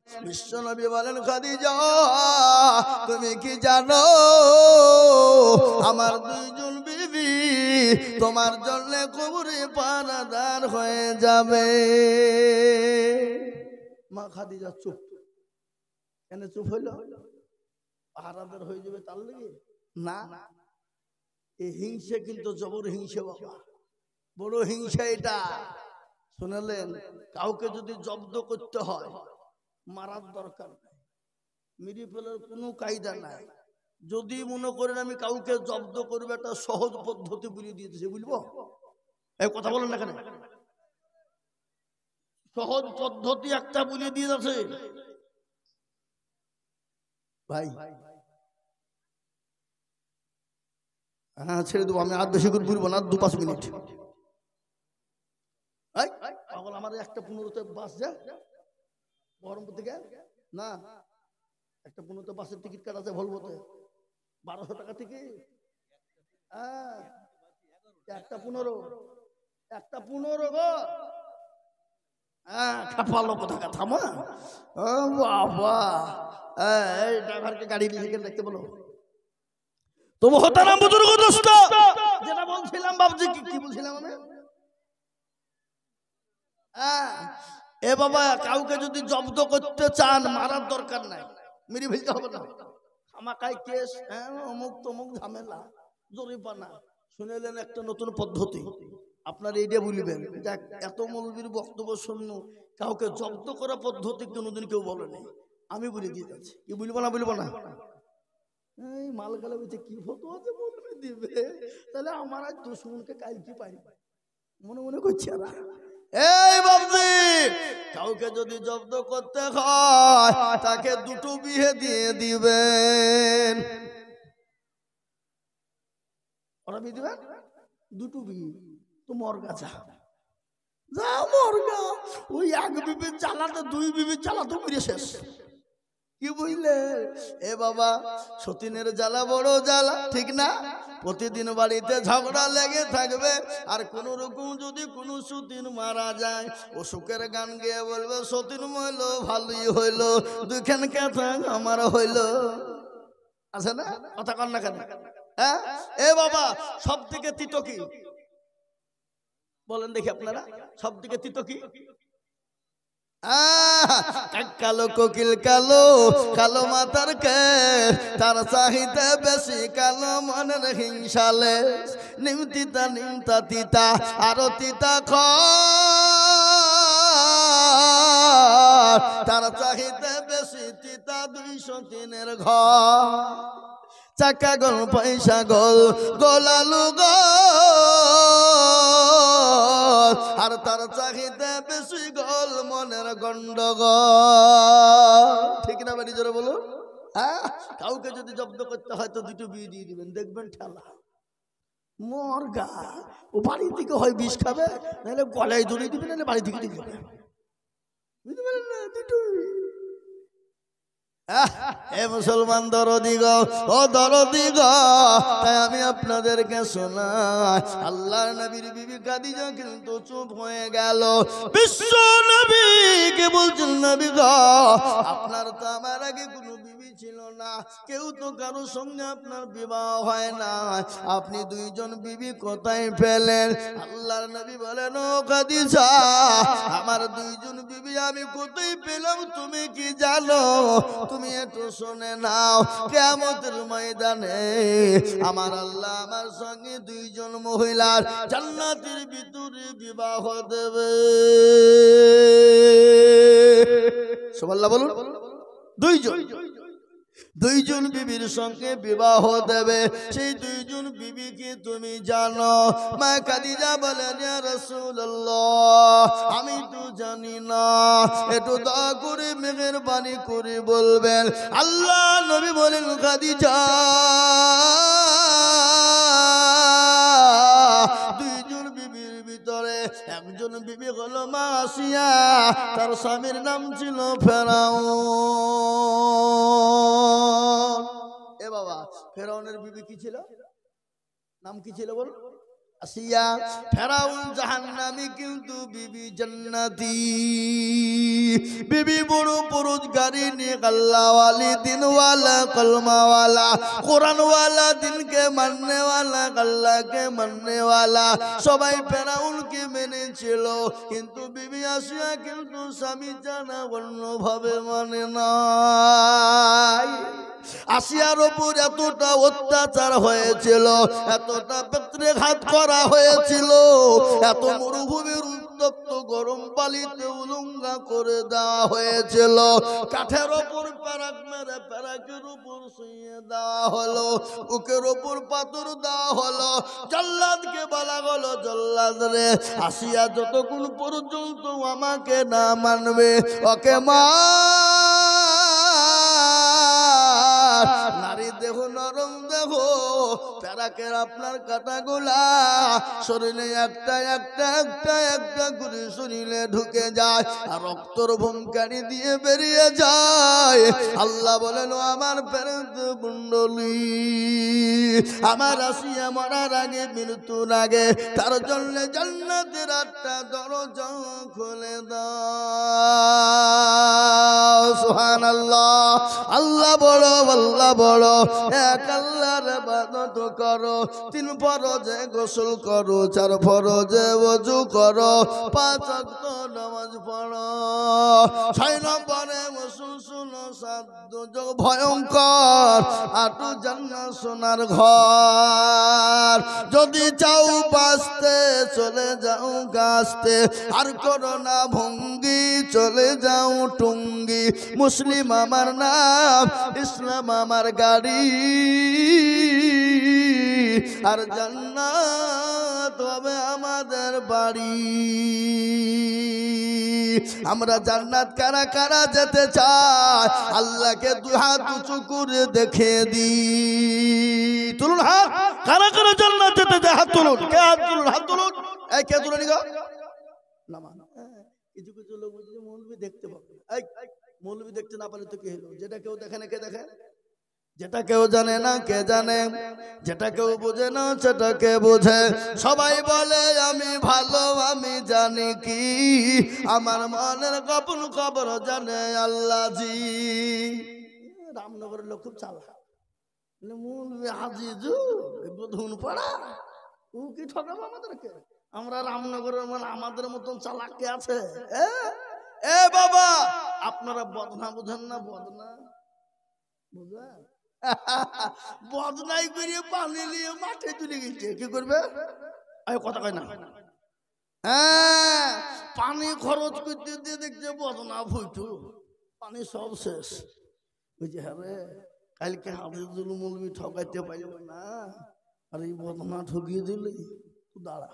বিশ্বনবী বলেন, খাদিজা তুমি কি জানো আমার দুইজন বিবি তোমার জন্য কবরে পানাদার হয়ে যাবে। মা খাদিজা চুপ। কেন চুপ হইল? পাহারাদার হয়ে যাবে তার লেগে না। এই হিংসা কিন্তু জবর হিংসা বাবা, বড় হিংসা এটা। শুনলেন, কাউকে যদি জব্দ করতে হয় মারার দরকার নাই, মেরে ফেলার কোনো কায়দা নাই। যদি মনে করেন আমি কাউকে জব্দ করবো, একটা সহজ পদ্ধতি বলে দিয়েছে, বুঝবো? এই কথা বলেন না কেন? সহজ পদ্ধতি একটা বলে দিয়েছে ভাই। হ্যাঁ ছেড়ে দেবো, আমি আর বেশি করে বলবো না, 2-5 মিনিট। আমার একটা 15তে বাস যায় বহরমপুর থেকে, না একটা 15তে বাসের টিকিট কাটা আছে ভলভোতে, 1200 টাকা টিকিট। একটা 15 গো। খাপালো কোথাকার, থামা বাবা। এই ড্রাইভারকে গাড়ি লিখে দেখতে বলো। তো মোহতারাম বুজুর্গ দোস্ত, যেটা বলছিলাম বাবজি, কি বলছিলাম আমি? এ বাবা, কাউকে যদি জব্দ করতে চান মারার দরকার নাই, মেরে ফেলতে হবে না। আমাকাই কেস, অমুক তমুক ঝামেলা, জরিমানা। শুনেলেন একটা নতুন পদ্ধতি, আপনার এইটা বলবেন। দেখ, এত মৌলবীর বক্তব্য শুনল, কাউকে জব্দ করা পদ্ধতি কোনোদিন কেউ বলেনি, আমি বলে দিয়ে যাচ্ছি। কি বলবো না? এই মাল গেলে বলছে কি ফটো আছে বলবে দিবে, তাহলে আমার আজ দুশ্মনকে কাল কি পাই মনে করছে না। এই বাবজি, কাউকে যদি জব্দ করতে হয় তাকে 2টো বিয়ে দিয়ে দিবেন। ওরা বিয়ে দিবেন 2টো বিয়ে। তো মরগা যা মরগা, ওই 1 বিবির জ্বালাতে 2 বিবির জ্বালা তো মেরে শেষ। কি বুঝলে? এ বাবা, সতীনের জ্বালা বড় জ্বালা, ঠিক না? প্রতিদিন বাড়িতে ঝগড়া লেগে থাকবে, আর কোন রকম যদি কোনো সতীন মারা যায়, ও সুখের গান গেয়ে বলবে, সতীন মইল ভালোই হইল, দুখান কথা আমার হইল। আছে না? কথা কন না কেন? হ্যাঁ, এ বাবা, সব থেকে তিতো কি বলেন দেখি আপনারা? সব থেকে তিতো কি? কালো কোকিল কালো, কালো মাতার কে, তার চাহিদা বেশি, কালো মনের হিংসালে। নিমতিতা নিমতা তিতা, আরো তিতা তার চাহিদা বেশি, তিতা 203 ঘর। চাকা গোল পয়সা গোল, গোলালু গোল, আর তার চাহিদা বেশি গোল মনের গন্ডগোল। ঠিক না বাড়ি জোরে বলুন? কাউকে যদি জব্দ করতে হয় তো 2টো বিয়ে দিয়ে দিবেন, দেখবেন ঠেলা মরগা। ও বাড়ি থেকে হয় বিষ খাবে, নাহলে গলায় ধরে দিবে, নাহলে বাড়ি থেকে দিবে। বুঝতে পারেন না? 2টো। এ মুসলমান দরদি গো, ও দরদি গো, তাই আমি আপনাদেরকে শোনাই, আল্লাহর নবীর বিবি খাদিজা কিন্তু চুপ হয়ে গেল। বিশ্ব নবীকে বলছেন, নবী গো, আপনার তো আমার আগে কোনো বিবি ছিল না, কেউ তো কারো সঙ্গে আপনার বিবাহ হয় না, আপনি 2জন বিবি কোথায় পেলেন? আল্লাহর নবী বলেন, ও খাদিজা, আমার 2জন বিবি আমি কোথায় পেলাম তুমি কি জানো? তুমি একটু শুনে নাও, কিয়ামতের ময়দানে আমার আল্লাহ আমার সঙ্গে 2জন মহিলার জান্নাতের ভিতরে বিবাহ দেবে। সুবহানাল্লাহ বলুন। 2জন বিবির সঙ্গে বিবাহ দেবে। সেই 2জন বিবিকে তুমি জানো? মা খাদিজা বলেন, ইয়া রাসূলুল্লাহ, আমি তো জানি না, একটু দয়া করে মেহেরবানি করে বলবেন। আল্লাহ নবী বলেন, খাদিজা, 2জন বিবির ভিতরে একজন বিবি হলো মা আসিয়া, তার স্বামীর নাম ছিল ফেরাউন। এ বাবা, ফেরাউনের বিবি কি ছিল? নাম কি ছিল বল? আসিয়া ফেরাউন জাহান্নামী কিন্তু বিবি জান্নাতি। বিবি বড় পরোজগারি নেক আল্লাহওয়ালি দিনওয়ালা কলমাওয়ালা কোরআনওয়ালা দিনকে মাননেওয়ালা আল্লাহকে মাননেওয়ালা সবাই ফেরাউনকে মেনেছিল, কিন্তু বিবি আসিয়া কিন্তু স্বামী জানা অন্যভাবে মানে নাই। আসিয়ার ওপর এতটা অত্যাচার হয়েছিল, এতটা পেত্রাঘাত করা হয়েছিল, এত মরুভূমির উত্তপ্ত গরম পানিতে উলঙ্গা করে দেওয়া হয়েছিল, কাঠের ওপর প্যারাক মেরে প্যারাকের উপর শুইয়ে দেওয়া হলো, বুকের ওপর পাথর দেওয়া হলো। জল্লাদকে বলা হলো, জল্লাদ রে, আসিয়া যতক্ষণ পর্যন্ত আমাকে না মানবে ওকে মা। নারী দেহ নরম দেহ, প্যারাকের আপনার কাটাগুলা শরীরে একটা একটা একটা একটা করে শরীরে ঢুকে যায় আর রক্তর ভূমকারি দিয়ে বেরিয়ে যায়। আল্লাহ বলেন, আমার প্রেত মণ্ডলী, আমার আসিয়া মরার আগে মৃত্যুর আগে তার জন্য জান্নাতের একটা দরজা খুলে দাও। সুবহানাল্লাহ। আল্লাহ বড়, আল্লাহ বড়, এক আল্লাহর ইবাদত করো, 3 ফরজে গোসল করো, 4 ফরজে ওযু করো, 5 ওয়াক্ত নামাজ পড়ো, 6 নম্বরে ওয়াসুল শুনো, 7 দুর্যোগ ভয়ঙ্কর, 8 জান্নাত সোনার ঘর। যদি চাও বাঁচতে চলে যাও গাছতে, আর করো না ভঙ্গি চলে যাও টুঙ্গি। মুসলিম আমার নাম, ইসলাম আমার গাড়ি, আর জান্নাত হবে আমাদের বাড়ি। আমরা জান্নাত কারা কারা যেতে চাই, আল্লাহকে 2 হাত উঁচু করে দেখে দি। তুলুন হাত, কারা কারা জান্নাত যেতে চায় হাত তুলুন। কে হাত তুলুন? হাত তুলুন। এই কে তুলে নিগো? কিছু কিছু লোক বলছে মৌলবি দেখতে পাবে। এই মৌলবি দেখতে না পারে তো কি হলো? যেটা কেউ দেখে না কে দেখে, যেটা কেউ জানে না কে জানে, যেটা কেউ বোঝে না সেটা কে বোঝে। সবাই বলে আমি ভালো, আমি জানি কি, আমার মনের গোপন খবর জানে আল্লাহ জি। রামনগরের লোক খুব চালাক, মৌলবি আজিজু বুধুন পড়া, ও কি ঠকাবো আমাদেরকে? আমরা রামনগরের মানে আমাদের মতন চালাক কে আছে? এ বাবা, আপনারা বদনা বুঝেন না? বদনা বুঝেন? বদনাই করে পানি নিয়ে মাঠে চলে গেছে, কি করবে? কথা কয় না। হ্যাঁ, পানি খরচ করতে দিয়ে দেখছে বদনা ভুইটু, পানি সব শেষ। বুঝছে হ্যাঁ রে, কালকে হাফিজুল মৌলবি ঠকাইতে পারল না, আর এই বদনা ঠকিয়ে দিলে দাঁড়া,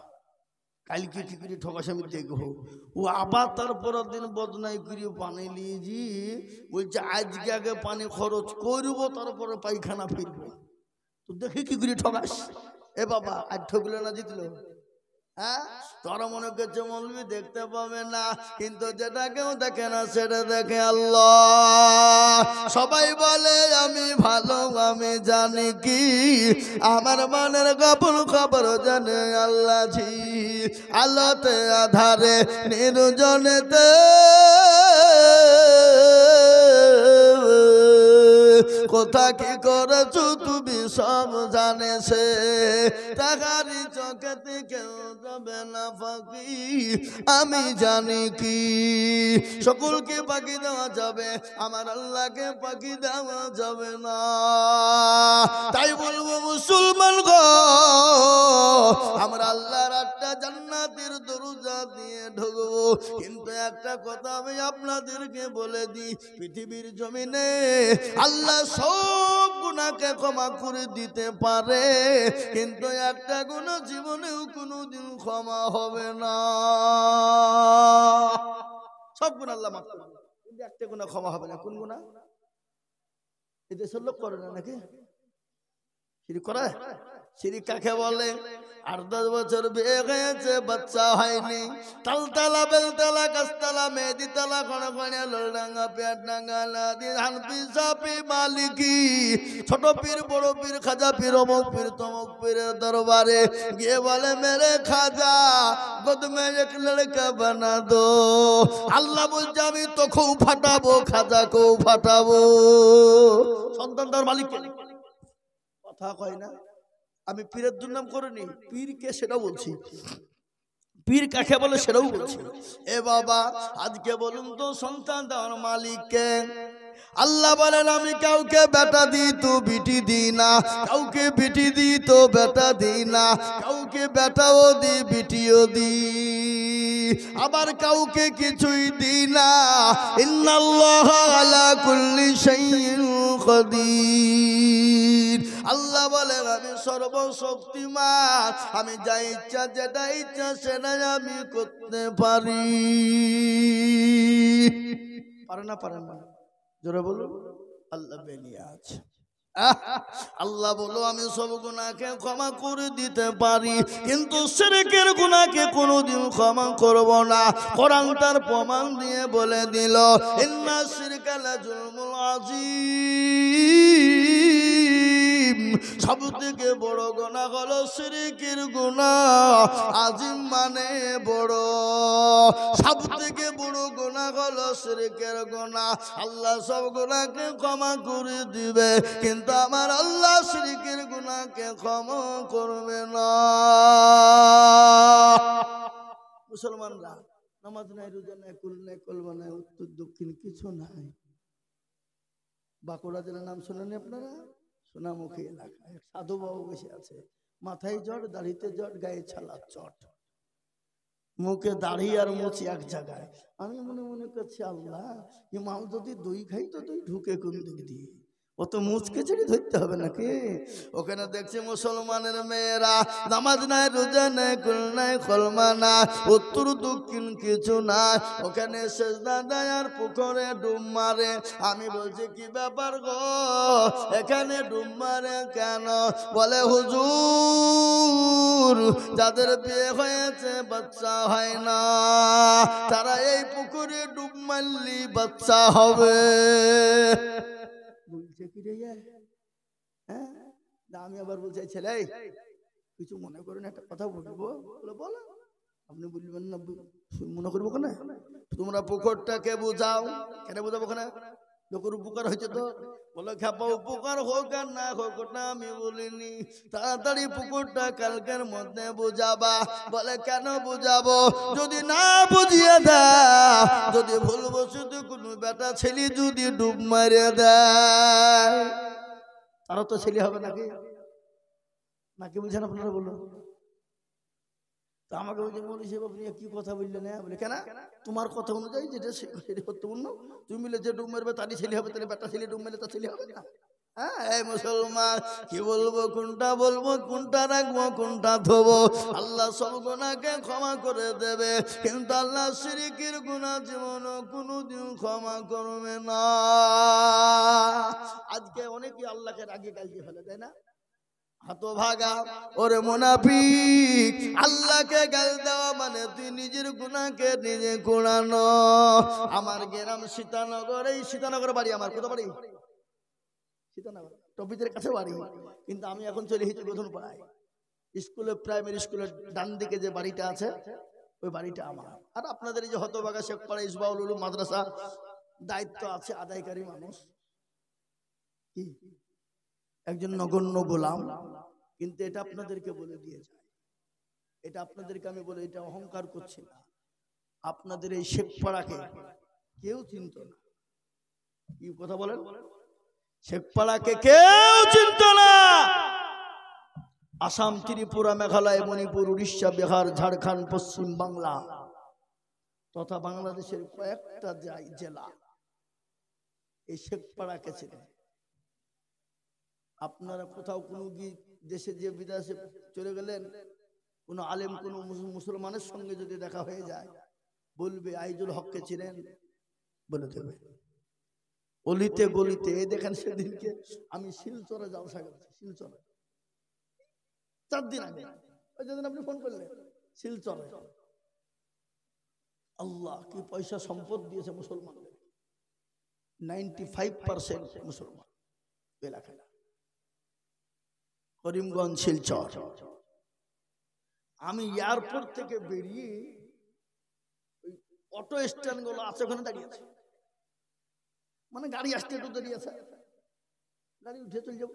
কালকে কি করে ঠকাস আমি দেখবো। ও আবার তারপর দিন বদনাই করে পানি নিয়েছি, বলছে আজকে আগে পানি খরচ করবো তারপরে পায়খানা ফিরবো। তো দেখি কি করে ঠকাস। এ বাবা, আজ ঠকলে না জিতলো? হ্যাঁ, তোরা মনে করছে মৌলবি দেখতে পাবে না, কিন্তু যেটা কেউ দেখে না সেটা দেখে আল্লাহ। সবাই বলে আমি ভালো, আমি জানি কি, আমার মনের গোপন খবর জানে আল্লাহ জি। আলোতে আধারে নির্জনেতে কোথা কি করেছো তুমি সব জানে সে, তাহারি চোখেতে কেউ যাবে না ফাঁকি, আমি জানি কি। সকলকে পাখি দেওয়া যাবে, আমার আল্লাহকে পাখি দেওয়া যাবে না। তাই বলবো মুসলমান গো, আমরা আল্লাহর 8টা জান্নাতের দরজা দিয়ে ঢুকবো, কিন্তু একটা কথা আমি আপনাদেরকে বলে দিই, পৃথিবীর জমিনে আল্লাহ সব গুনাহকে ক্ষমা করে দিতে পারে, কিন্তু একটা গুনাহ জীবনেও কোনোদিন ক্ষমা হবে না। সব গুনাহ আল্লাহ মাফ করবে, কিন্তু একটা গুনাহ ক্ষমা হবে না। কোন গুনাহ? এই দেশের লোক করে না নাকি? শিরক করে? শিরিক কাকে বলে? 8-10 বছর বিয়ে হয়েছে, বাচ্চা হয়নি, তালতালা বেলতালা গাছতলা মেহেদিতলা কনকনিয়া লোলডাঙ্গা পেটডাঙ্গা লাদি হানফি সাফি মালিকি ছোট পীর বড় পীর খাজা পীর অমুক পীর তমুক পীরের দরবারে গিয়ে বলে মেরে খাজা গোদ মে এক লড়কা বানা দো। আল্লাহ বলছে আমি তোকেও ফাটাবো, খাজাকেও ফাটাবো। সন্তান তার মালিক কথা কয় না। আমি পীরের দুর্নাম করিনি, পীর কে সেটাও বলছি, পীর কাকে বলে সেটাও বলছি। এ বাবা আজকে বলুন তো সন্তান দেওয়ার মালিককে? আল্লাহ বলেন আমি কাউকে বেটা দিই তো বিটি দিই না, কাউকে বিটি দিই তো বেটা দিই না, কাউকে বেটাও দিই বিটিও দিই, আবার কাউকে কিছুই দিই না। ইন্নাল্লাহ আলা কুল্লি শাইইন কাদির। আল্লাহ বলে আমি সর্বশক্তিমান, আমি যা ইচ্ছা যেটা ইচ্ছা সেটাই আমি করতে পারি। পারে না? পারে না? জোরে বলুন। আল্লাহ বেরিয়ে আছে। আল্লাহ বলো আমি সব গুনাহকে ক্ষমা করে দিতে পারি, কিন্তু শিরকের গুনাহকে কোনোদিন ক্ষমা করব না। কোরআন তার প্রমাণ দিয়ে বলে দিল ইন্না শিরকা লাযুলমুল আযীম। সবথেকে বড় গুনাহ হলো শিরকের গুনাহ। আযীম মানে বড়। সবথেকে বড় গুনাহ হলো শিরকের গুনাহ। আল্লাহ সব গুনাহকে ক্ষমা করে দিবে, কিন্তু আমার আল্লাহ শিরকের গুনাহকে ক্ষমা করবে না। মুসলমানরা নামাজ নাই, রোজা নাই, কুল নাই, কলমা নাই, উত্তর দক্ষিণ কিছু নাই। বাঁকুড়া জেলার নাম শোনেন আপনারা? সোনামুখী এলাকায় সাধু বাবু বসে আছে, মাথায় জট, দাড়িতে জট, গায়ে ছালা চট, মুখে দাড়ি আর মুছি এক জায়গায়। আমি মনে মনে করছি আল্লাহ এই মাল যদি দই খাই তো দই ঢুকে কোন দিক দিয়ে? ও তো মুচকে ছেড়ে ধরতে হবে নাকি? ওখানে দেখছি মুসলমানের মেয়েরা নামাজ নাই, রোজা নাই, কুল নাই, কলমা নাই, উত্তর দক্ষিণ কিছু নাই, ওখানে সেজদা দেয় আর পুকুরে ডুব মারে। আমি বলছি কি ব্যাপার গো, এখানে ডুব মারে কেন? বলে হুজুর যাদের বিয়ে হয়েছে বাচ্চা হয় না তারা এই পুকুরে ডুব মারলি বাচ্চা হবে। বলছে কি রে? হ্যাঁ, আমি আবার বলছি ছেলে কিছু মনে করেন একটা কথা বলবো। বলো। আপনি বলবেন না মনে করবো কেন? তোমরা পুকুরটাকে বুঝাও। কেন বুঝাবো? কেন লোকের উপকার হয়েছে তো। বলো খেপা উপকার হোক আর না হোক ওটা আমি বলিনি, তাড়াতাড়ি পুকুরটা কালকের মধ্যে বুঝাবা। বলে কেন বুঝাবো? যদি না বুঝিয়ে দেয়, যদি ভুলবশত কোনো বেটা ছেলে যদি ডুব মারে দেয়, তারা তো ছেলে হবে নাকি? নাকি বুঝেন আপনারা? বলুন তো। আমাকে বলছে মৌলী সাহেব আপনি কি কথা বললেন? বলে কেন? তোমার কথা অনুযায়ী যেটা সেটা গুরুত্বপূর্ণ। তুমি মিলে যে ডুব মারবে তারই ছেলে হবে, তাহলে বেটা ছেলে ডুব মারলে তার ছেলে হবে না? হ্যাঁ, এই মুসলমান কি বলবো, কোনটা বলবো, কোনটা রাখবো, কোনটা ধোবো? আল্লাহ সব গুনাহকে ক্ষমা করে দেবে, কিন্তু আল্লাহ শিরকের গুনাহ জীবনও কোনোদিন ক্ষমা করবে না। আজকে অনেকে আল্লাহকে রাগে গালিয়ে ফেলে, তাই না? হতভাগা ওরে মুনাফিক, আল্লাহকে গাল দেওয়া মানে তুই নিজের গুনাহকে নিজে কুড়ানো। আমার গ্রাম সীতানগর, এই সীতানগর বাড়ি আমার। কোথা বাড়ি? সীতানগর টপিজের কাছে বাড়ি, কিন্তু আমি এখন চলে এসেছি গোধনপাড়ায়। স্কুলে, প্রাইমারি স্কুলের ডান দিকে যে বাড়িটা আছে ওই বাড়িটা আমার। আর আপনাদের এই যে হতভাগা শেখপাড়া ইসবাউল উলুম মাদ্রাসা দায়িত্ব আছে আদায়কারী মানুষ, কি একজন নগণ্য গোলাম। কিন্তু এটা আপনাদেরকে বলে দিয়ে যায়, এটা আপনাদেরকে আমি বলে, এটা অহংকার করছি না। আপনাদের এই শেখপাড়াকে কেউ চিনত না। কি কথা বলেন? শেখপাড়াকে কেউ চিনত না। আসাম, ত্রিপুরা, মেঘালয়, মণিপুর, উড়িষ্যা, বিহার, ঝাড়খণ্ড, পশ্চিম বাংলা তথা বাংলাদেশের কয়েকটা জেলা এই শেখপাড়াকে ছিল। আপনারা কোথাও কোনো দেশে যে বিদেশে চলে গেলেন, কোন আলেম কোন মুসলমানের সঙ্গে যদি দেখা হয়ে যায়, বলবে আইজুল হককে চিনেন? বলে দেবে। অলিতে গলিতে। এই দেখেন সেদিনকে আমি শিলচরে জালসা করছি, শিলচরে 4 দিন আগে ওই যেদিন আপনি ফোন করলেন শিলচরে। আল্লাহ কি পয়সা সম্পদ দিয়েছে মুসলমানদের, 95% মুসলমান এলাকায়। করিমগঞ্জ, শিলচর। আমি এয়ারপোর্ট থেকে বেরিয়ে ওই অটো স্ট্যান্ড গুলো আছে ওখানে দাঁড়িয়ে আছে, মানে গাড়ি আসতে একটু দাঁড়িয়ে আছে, গাড়ি উঠে চলে যাবো।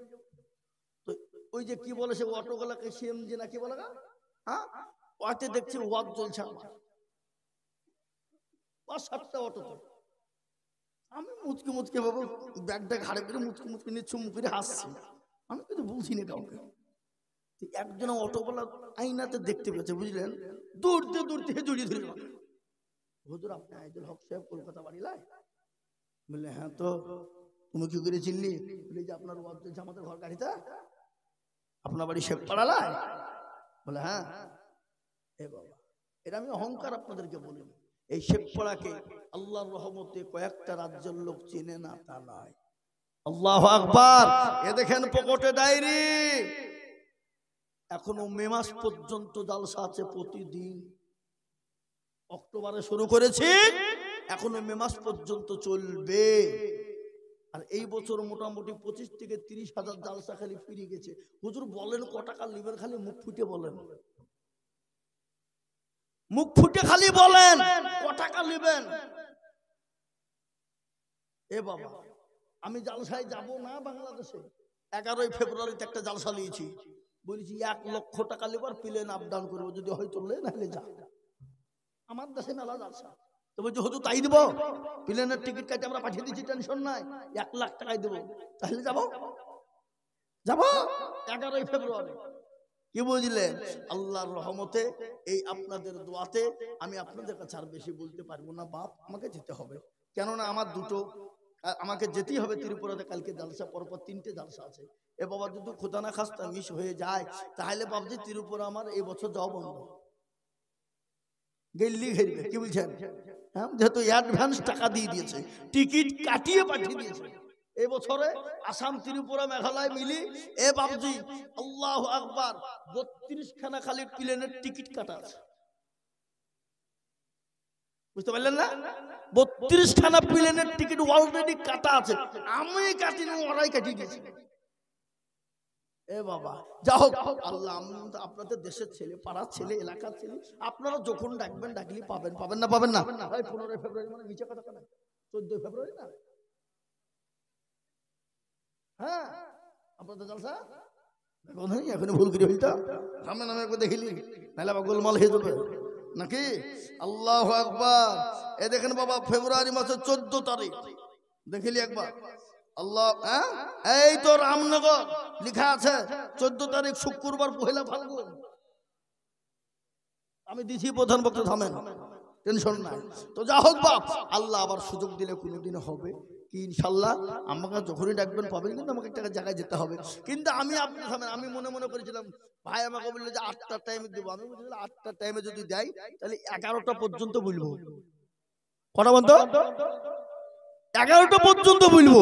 তো ওই যে কি বলে সে অটো গুলাকে সিএমজি না কি বলে, হ্যাঁ, ওতে দেখছি ওয়াজ চলছে আমার 5-7টা অটো। আমি মুচকি মুচকি বাবু ব্যাগটা ঘাড়ে করে মুচকি মুচকি নিয়ে চুম করে হাসছি, আমি কিন্তু বলছি না কাউকে। একজন অটোওয়ালা আইনাতে দেখতে পেয়েছে, বুঝলেন, দৌড়তে দৌড়তে জড়িয়ে ধরে, হুজুর আপনি আইজুল হক সাহেব কলকাতা বাড়ি লাই? বললে হ্যাঁ। তো তুমি কি করে চিনলি? বলে যে আপনার ওয়াজ চলছে আমাদের ঘর গাড়িতে, আপনার বাড়ি শেখ পাড়ালায়? বলে হ্যাঁ। এ বাবা, এটা আমি অহংকার আপনাদেরকে বলি, এই শেখপাড়াকে আল্লাহর রহমতে কয়েকটা রাজ্যের লোক চেনে না তা নয়। আল্লাহু আকবার। এ দেখেন পকেটে ডায়েরি, এখনো মে মাস পর্যন্ত জালসা আছে প্রতিদিন। অক্টোবরে শুরু করেছি, এখনো মে মাস পর্যন্ত চলবে। আর এই বছর মোটামুটি 25 থেকে 30 হাজার জালসা খালি ফিরে গেছে। হুজুর বলেন ক টাকা লিবেন? খালি মুখ ফুটে বলেন, মুখ ফুটে খালি বলেন ক টাকা লিবেন। এ বাবা, আমি জালসায় যাব না বাংলাদেশে। 11ই ফেব্রুয়ারিতে একটা জালসা নিয়েছি, বলেছি 1 লক্ষ টাকা লিবার, প্লেন আপ ডাউন করবো, যদি হয়তো লে নাহলে যা। আমার দেশে মেলা জালসা। তো বলছি হুজুর তাই দিব, প্লেনের টিকিট কাটে আমরা পাঠিয়ে দিচ্ছি, টেনশন নাই, 1 লাখ টাকায় দেবো, তাহলে যাবো যাবো 11ই ফেব্রুয়ারি। কি বুঝলেন? আল্লাহর রহমতে এই আপনাদের দোয়াতে আমি আপনাদের কাছে আর বেশি বলতে পারবো না বাপ, আমাকে যেতে হবে, কেননা আমার দুটো আমাকে যেতেই হবে ত্রিপুরাতে। কালকে জালসা, পরপর 3টে জালসা আছে। এ বাবা যদি খোদা না খাস্তা মিস হয়ে যায়, তাহলে বাবজি ত্রিপুরা আমার এই বছর যাওয়া বন্ধ, গেল্লি ঘেরবে। কি বলছেন? হ্যাঁ, যেহেতু অ্যাডভান্স টাকা দিয়ে দিয়েছে, টিকিট কাটিয়ে পাঠিয়ে দিয়েছে। এই বছরে আসাম, ত্রিপুরা, মেঘালয় মিলি এ বাবজি আল্লাহু আকবার 32 খানা খালি প্লেনের টিকিট কাটা আছে। বুঝতে পারলেন না? 32 খানা প্লেনের টিকিট অলরেডি কাটা আছে। আমি কাটিনি, ওরাই কাটিয়ে দিয়েছে। এ বাবা, যা হোক, আল্লাহ আপনাদের দেশের ছেলে, পাড়ার ছেলে, এলাকার ছেলে, আপনারা যখন ডাকবেন ডাকলি পাবেন। পাবেন না? পাবেন না? 15ই ফেব্রুয়ারি মানে নিচে কথা কেন, 14ই ফেব্রুয়ারি না? হ্যাঁ, আপনাদের জলসা এখন ভুল করে হইতা সামনে নামে একবার দেখিলি, নাহলে আবার গোলমাল হয়ে যাবে নাকি? আল্লাহু আকবার। এ দেখেন বাবা, ফেব্রুয়ারি মাসের 14 তারিখ দেখিলি একবার। আল্লাহ, হ্যাঁ, এই তো রামনগর লেখা আছে 14 তারিখ শুক্রবার, 1 ফাল্গুন। আমি দিছি প্রধান বক্তা, থামেন, টেনশন নাই। তো যা হোক বাপ, আল্লাহ আবার সুযোগ দিলে কোনোদিন হবে কি ইনশাল্লাহ, আমাকে যখনই ডাকবেন পাবেন, কিন্তু আমাকে একটা জায়গায় যেতে হবে। কিন্তু আমি, আপনি থামেন, আমি মনে মনে করেছিলাম ভাই আমাকে বললো যে 8টার টাইমে দেবো। আমি বলছিলাম 8টার টাইমে যদি দেয় তাহলে 11টা পর্যন্ত বলবো। কটা বন্ধ? 11টা পর্যন্ত বলবো।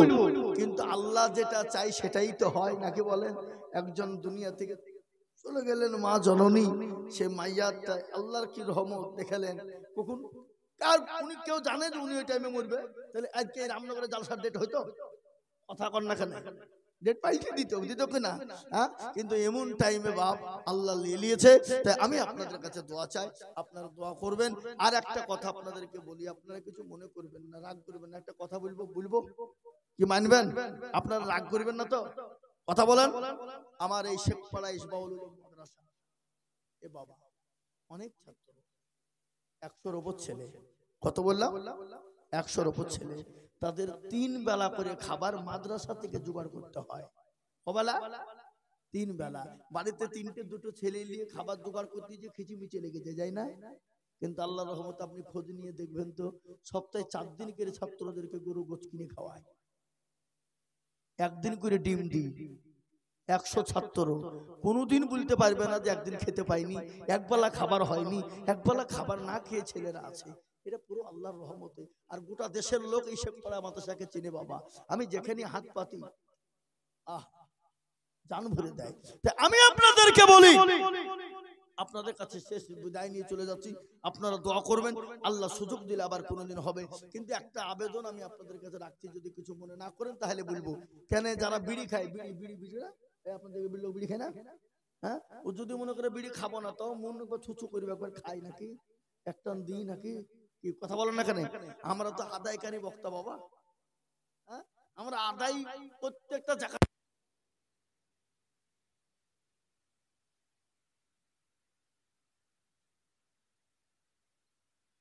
কিন্তু আল্লাহ যেটা চাই সেটাই তো হয় নাকি বলেন? একজন দুনিয়া থেকে চলে গেলেন মা জননী, সে মাইয়াটা আল্লাহর কি রহমত দেখালেন। কখন কার উনি কেউ জানে যে উনি ওই টাইমে মরবে? তাহলে আজকে রামনগরে জালসার ডেট হইতো? কথা কর না কেন? ডেট পাল্টে দিত কিনা? হ্যাঁ, কিন্তু এমন টাইমে বাপ আল্লাহ লিয়েছে। তাই আমি আপনাদের কাছে দোয়া চাই, আপনারা দোয়া করবেন। আর একটা কথা আপনাদেরকে বলি, আপনারা কিছু মনে করবেন না, রাগ করবেন না। একটা কথা বলবো কি মানবেন? আপনারা রাগ করবেন না তো? কথা বলেন। আমার এই শেখপাড়া ইসবাউল উলুম মাদ্রাসা, এ বাবা অনেক ছাত্র, 100-র উপর ছেলে। কত বললাম? 100-র উপর ছেলে। তাদের 3 বেলা করে খাবার মাদ্রাসা থেকে জোগাড় করতে হয়। কবেলা? 3 বেলা। বাড়িতে 3টে 2টো ছেলে নিয়ে খাবার জোগাড় করতে যে খিচিমিচি লেগে যায় না? কিন্তু আল্লাহর রহমতে আপনি খোঁজ নিয়ে দেখবেন তো, সপ্তাহে 4 দিন করে ছাত্রদেরকে গরু গোছ কিনে খাওয়ায়, 1 দিন করে ডিম দিই। 100 ছাত্র কোনোদিন বলতে পারবে না যে একদিন খেতে পাইনি, একবেলা খাবার হয়নি। একবেলা খাবার না খেয়ে ছেলেরা আছে। এটা পুরো আল্লাহর রহমতে। আর গোটা দেশের লোক এই শেখপাড়া মাদ্রাসাকে চিনে বাবা। আমি যেখানে হাত পাতি, জান ভরে দেয়। তাই আমি আপনাদেরকে বলি, আপনাদের কাছে শেষ বিদায় নিয়ে চলে যাচ্ছি, আপনারা দোয়া করবেন, আল্লাহ সুযোগ দিলে আবার কোনোদিন হবে। কিন্তু একটা আবেদন আমি আপনাদের কাছে রাখছি, যদি কিছু মনে না করেন তাহলে বলবো, কেন যারা বিড়ি খায়, বিড়ি আপনাদের বিড়ি খায় না, হ্যাঁ, ও যদি মনে করে বিড়ি খাবো না, তাও মনে করে ছুচু করবে, একবার খাই নাকি, একটা দিই নাকি, কি কথা বলেন না কেন? আমরা তো আদায়কারী বক্তা বাবা, হ্যাঁ, আমরা আদায় প্রত্যেকটা জায়গা